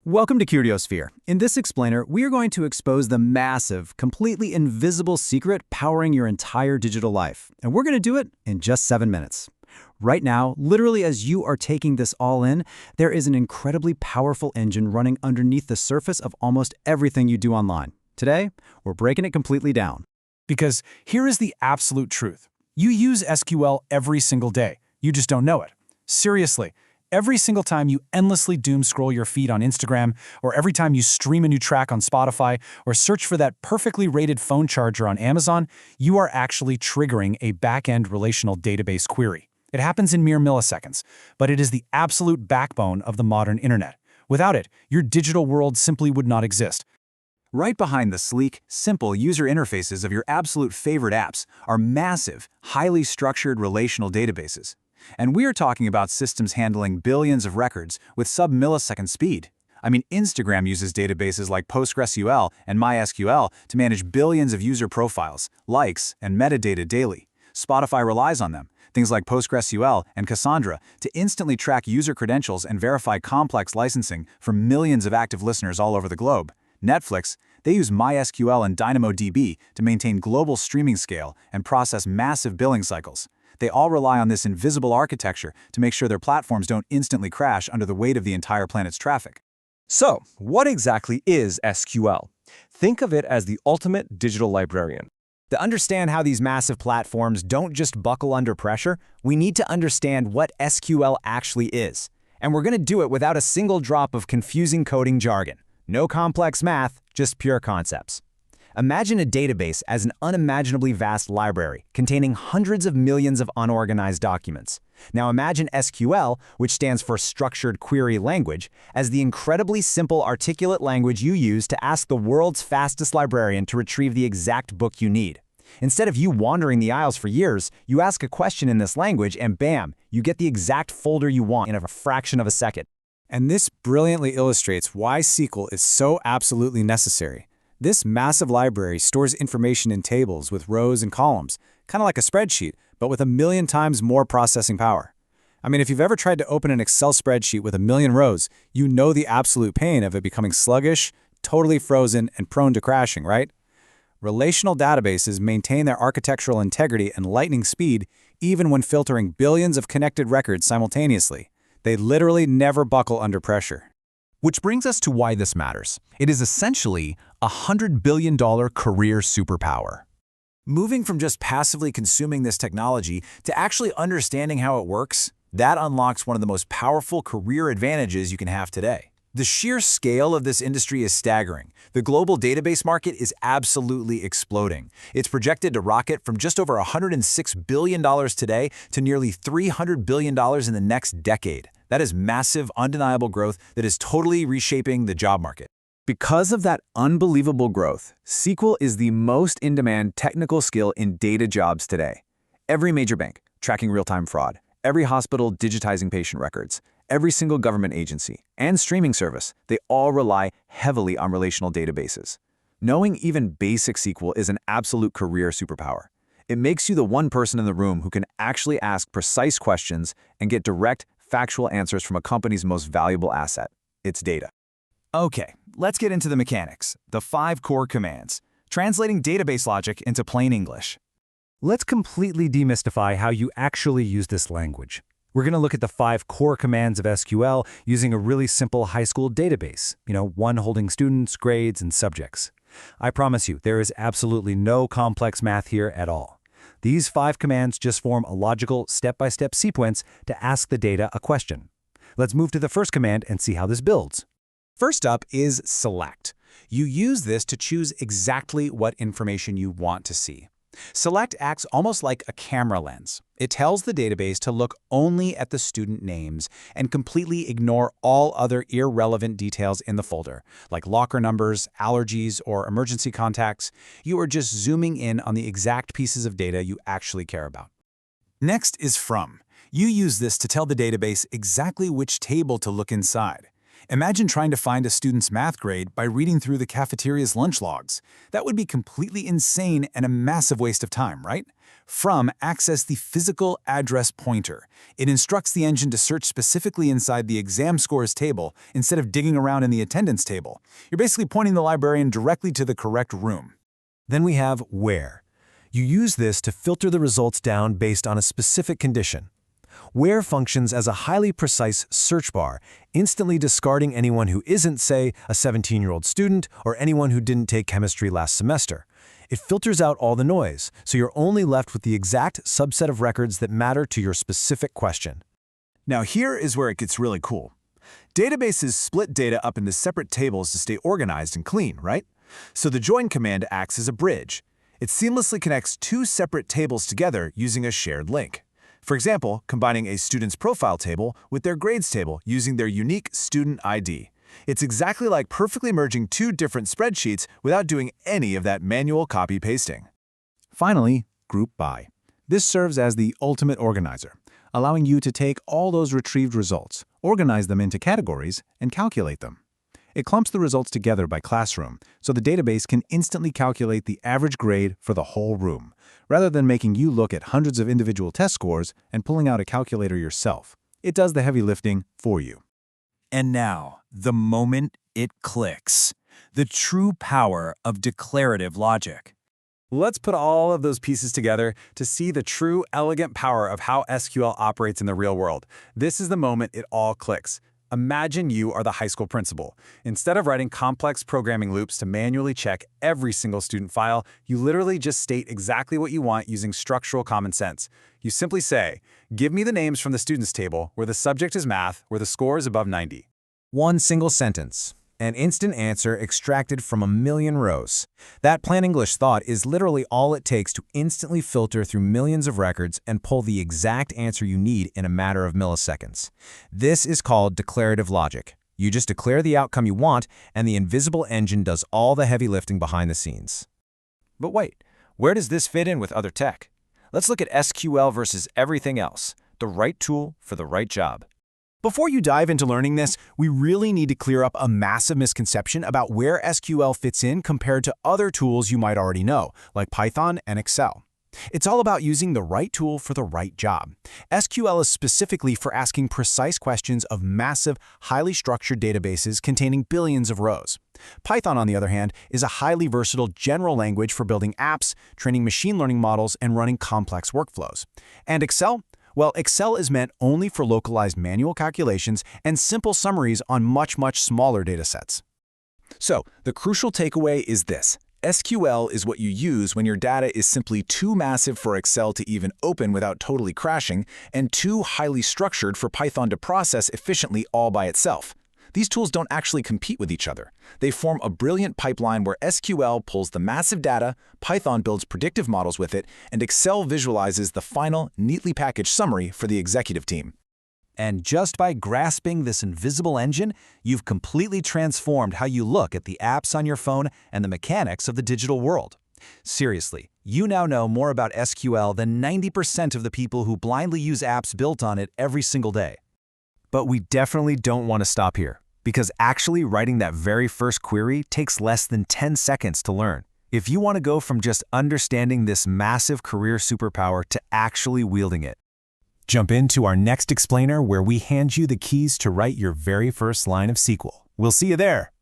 Welcome to Curiosphere. In this explainer, we are going to expose the massive, completely invisible secret powering your entire digital life. And we're going to do it in just 7 minutes. Right now, literally as you are taking this all in, there is an incredibly powerful engine running underneath the surface of almost everything you do online. Today, we're breaking it completely down. Because here is the absolute truth. You use SQL every single day. You just don't know it. Seriously. Every single time you endlessly doom scroll your feed on Instagram, or every time you stream a new track on Spotify, or search for that perfectly rated phone charger on Amazon, you are actually triggering a back-end relational database query. It happens in mere milliseconds, but it is the absolute backbone of the modern internet. Without it, your digital world simply would not exist. Right behind the sleek, simple user interfaces of your absolute favorite apps are massive, highly structured relational databases. And we're talking about systems handling billions of records with sub-millisecond speed. I mean, Instagram uses databases like PostgreSQL and MySQL to manage billions of user profiles, likes, and metadata daily. Spotify relies on them, things like PostgreSQL and Cassandra, to instantly track user credentials and verify complex licensing for millions of active listeners all over the globe. Netflix, they use MySQL and DynamoDB to maintain global streaming scale and process massive billing cycles. They all rely on this invisible architecture to make sure their platforms don't instantly crash under the weight of the entire planet's traffic. So, what exactly is SQL? Think of it as the ultimate digital librarian. To understand how these massive platforms don't just buckle under pressure, we need to understand what SQL actually is. And we're going to do it without a single drop of confusing coding jargon. No complex math, just pure concepts. Imagine a database as an unimaginably vast library containing hundreds of millions of unorganized documents. Now imagine SQL, which stands for Structured Query Language, as the incredibly simple articulate language you use to ask the world's fastest librarian to retrieve the exact book you need. Instead of you wandering the aisles for years, you ask a question in this language and bam, you get the exact folder you want in a fraction of a second. And this brilliantly illustrates why SQL is so absolutely necessary. This massive library stores information in tables with rows and columns, kind of like a spreadsheet, but with 1,000,000 times more processing power. I mean, if you've ever tried to open an Excel spreadsheet with 1,000,000 rows, you know the absolute pain of it becoming sluggish, totally frozen, and prone to crashing, right? Relational databases maintain their architectural integrity and lightning speed even when filtering billions of connected records simultaneously. They literally never buckle under pressure. Which brings us to why this matters. It is essentially a $100 billion career superpower. Moving from just passively consuming this technology to actually understanding how it works, that unlocks one of the most powerful career advantages you can have today. The sheer scale of this industry is staggering. The global database market is absolutely exploding. It's projected to rocket from just over $106 billion today to nearly $300 billion in the next decade. That is massive, undeniable growth that is totally reshaping the job market. Because of that unbelievable growth, SQL is the most in-demand technical skill in data jobs today. Every major bank tracking real-time fraud, every hospital digitizing patient records, every single government agency, and streaming service, they all rely heavily on relational databases. Knowing even basic SQL is an absolute career superpower. It makes you the one person in the room who can actually ask precise questions and get direct, factual answers from a company's most valuable asset, its data. Okay, let's get into the mechanics, the 5 core commands, translating database logic into plain English. Let's completely demystify how you actually use this language. We're going to look at the 5 core commands of SQL using a really simple high school database, one holding students, grades, and subjects. I promise you, there is absolutely no complex math here at all. These 5 commands just form a logical, step-by-step sequence to ask the data a question. Let's move to the first command and see how this builds. First up is select. You use this to choose exactly what information you want to see. Select acts almost like a camera lens. It tells the database to look only at the student names and completely ignore all other irrelevant details in the folder, like locker numbers, allergies, or emergency contacts. You are just zooming in on the exact pieces of data you actually care about. Next is from. You use this to tell the database exactly which table to look inside. Imagine trying to find a student's math grade by reading through the cafeteria's lunch logs. That would be completely insane and a massive waste of time, right? From access the physical address pointer. It instructs the engine to search specifically inside the exam scores table instead of digging around in the attendance table. You're basically pointing the librarian directly to the correct room. Then we have where. You use this to filter the results down based on a specific condition. Where functions as a highly precise search bar, instantly discarding anyone who isn't, say, a 17-year-old student or anyone who didn't take chemistry last semester. It filters out all the noise, so you're only left with the exact subset of records that matter to your specific question. Now here is where it gets really cool. Databases split data up into separate tables to stay organized and clean, right? So the join command acts as a bridge. It seamlessly connects two separate tables together using a shared link. For example, combining a student's profile table with their grades table using their unique student ID. It's exactly like perfectly merging two different spreadsheets without doing any of that manual copy-pasting. Finally, group by. This serves as the ultimate organizer, allowing you to take all those retrieved results, organize them into categories, and calculate them. It clumps the results together by classroom, so the database can instantly calculate the average grade for the whole room, rather than making you look at hundreds of individual test scores and pulling out a calculator yourself. It does the heavy lifting for you. And now, the moment it clicks. The true power of declarative logic. Let's put all of those pieces together to see the true, elegant power of how SQL operates in the real world. This is the moment it all clicks. Imagine you are the high school principal. Instead of writing complex programming loops to manually check every single student file, you literally just state exactly what you want using structural common sense. You simply say, give me the names from the students table where the subject is math, where the score is above 90. One single sentence. An instant answer extracted from a million rows. That plain English thought is literally all it takes to instantly filter through millions of records and pull the exact answer you need in a matter of milliseconds. This is called declarative logic. You just declare the outcome you want, and the invisible engine does all the heavy lifting behind the scenes. But wait, where does this fit in with other tech? Let's look at SQL versus everything else. The right tool for the right job. Before you dive into learning this, we really need to clear up a massive misconception about where SQL fits in compared to other tools you might already know, like Python and Excel. It's all about using the right tool for the right job. SQL is specifically for asking precise questions of massive, highly structured databases containing billions of rows. Python, on the other hand, is a highly versatile general language for building apps, training machine learning models, and running complex workflows. And Excel? Well, Excel is meant only for localized manual calculations and simple summaries on much smaller datasets. So, the crucial takeaway is this. SQL is what you use when your data is simply too massive for Excel to even open without totally crashing, and too highly structured for Python to process efficiently all by itself. These tools don't actually compete with each other. They form a brilliant pipeline where SQL pulls the massive data, Python builds predictive models with it, and Excel visualizes the final, neatly packaged summary for the executive team. And just by grasping this invisible engine, you've completely transformed how you look at the apps on your phone and the mechanics of the digital world. Seriously, you now know more about SQL than 90% of the people who blindly use apps built on it every single day. But we definitely don't want to stop here, because actually writing that very first query takes less than 10 seconds to learn. If you want to go from just understanding this massive career superpower to actually wielding it, jump into our next explainer where we hand you the keys to write your very first line of SQL. We'll see you there.